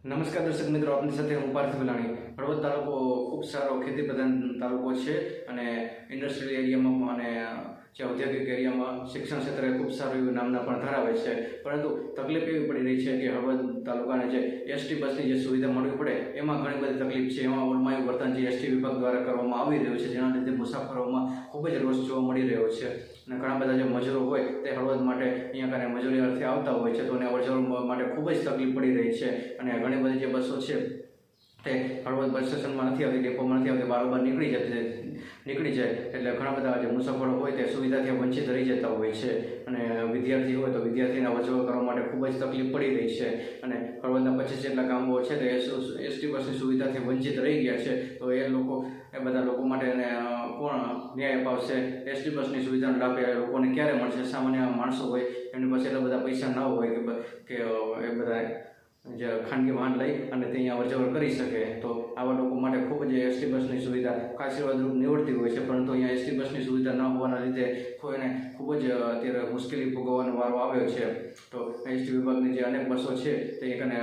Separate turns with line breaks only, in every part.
નમસ્કાર દર્શક મિત્રો, આપની સાથે હું પાર્થ વિલાણી. હળવદ તાલુકો ખૂબ સારો ખેતી પ્રધાન તાલુકો છે અને ઇન્ડસ્ટ્રીયલ એરિયામાં અને જે ઔદ્યોગિક એરિયામાં શિક્ષણ ક્ષેત્રે ખૂબ સારું એવું નામના પણ ધરાવે છે. પરંતુ તકલીફ એવી પડી રહી છે કે હળવદ તાલુકાને જે એસટી બસની જે સુવિધા મળવી પડે એમાં ઘણી બધી તકલીફ છે. એમાં ઓળમાયું વર્તન જે એસટી વિભાગ દ્વારા કરવામાં આવી રહ્યું છે, જેના લીધે મુસાફરોમાં ખૂબ જ રોષ જોવા મળી રહ્યો છે. અને ઘણા બધા જે મજૂરો હોય તે હળવદ માટે અહીંયા કારણે મજૂરી અર્થે આવતા હોય છે, તો એને અવરજવર માટે ખૂબ જ તકલીફ પડી રહી છે. અને ઘણી બધી જે બસો છે તે હળવદ બસ સ્ટેશનમાં નથી આવતી, ડેપોમાં નથી આવતી, બારોબાર નીકળી જાય એટલે ઘણા બધા જે મુસાફરો હોય તે સુવિધાથી વંચિત રહી જતા હોય છે. અને વિદ્યાર્થી હોય તો વિદ્યાર્થીને અવરજવર કરવા માટે ખૂબ જ તકલીફ પડી રહી છે. અને હળવદના 25 જેટલા ગામો છે તે એસટી બસની સુવિધાથી વંચિત રહી ગયા છે. તો એ બધા લોકો માટે એને કોણ ન્યાય અપાવશે? એસટી બસની સુવિધાનો લાભ એ લોકોને ક્યારે મળશે? સામાન્ય માણસો હોય એમની પાસે એટલા બધા પૈસા ન હોય કે એ બધા જે ખાનગી વાહન લઈ અને તે અહીંયા અવરજવર કરી શકે. તો આવા લોકો માટે ખૂબ જ એસટી બસની સુવિધા આશીર્વાદરૂપ નીવડતી હોય છે. પરંતુ અહીંયા એસટી બસની સુવિધા ન હોવાના લીધે કોઈને ખૂબ જ અત્યારે મુશ્કેલી ભોગવવાનો વારો આવ્યો છે. તો એસટી વિભાગની જે અનેક બસો છે તે કને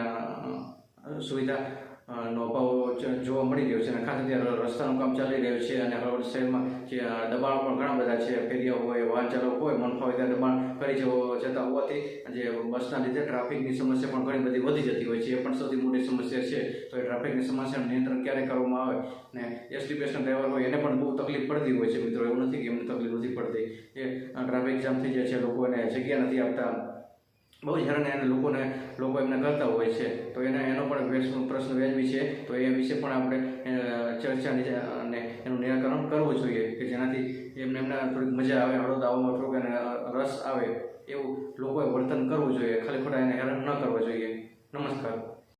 સુવિધા નો અભાવ જોવા મળી રહ્યો છે. અને ખાસ અત્યારે રસ્તાનું કામ ચાલી રહ્યું છે અને હળવદ શહેરમાં જે દબાણ પણ ઘણા બધા છે. ફેરિયા હોય, વાહન ચાલક હોય, મન ફાવે ત્યાં દબાણ કરી જતા હોવાથી જે બસના લીધે ટ્રાફિકની સમસ્યા પણ ઘણી બધી વધી જતી હોય છે. એ પણ સૌથી મોટી સમસ્યા છે. તો એ ટ્રાફિકની સમસ્યાનું નિયંત્રણ ક્યારે કરવામાં આવે ને એસટી બસના ડ્રાઈવર હોય એને પણ બહુ તકલીફ પડતી હોય છે. મિત્રો, એવું નથી કે એમને તકલીફ નથી પડતી, એ ટ્રાફિક જામ થઈ જાય છે, લોકોને જગ્યા નથી આપતા, બહુ જ હેરાન એને લોકો એમને કરતા હોય છે. તો એનો પણ પ્રશ્ન વ્યાજબી છે. તો એ વિશે પણ આપણે ચર્ચા અને એનું નિરાકરણ કરવું જોઈએ કે જેનાથી એમને થોડીક મજા આવે, હળવદ આવવામાં થોડુંક એને રસ આવે એવું લોકોએ વર્તન કરવું જોઈએ. ખાલી ખોટા એને હેરાન ન કરવા જોઈએ. નમસ્કાર.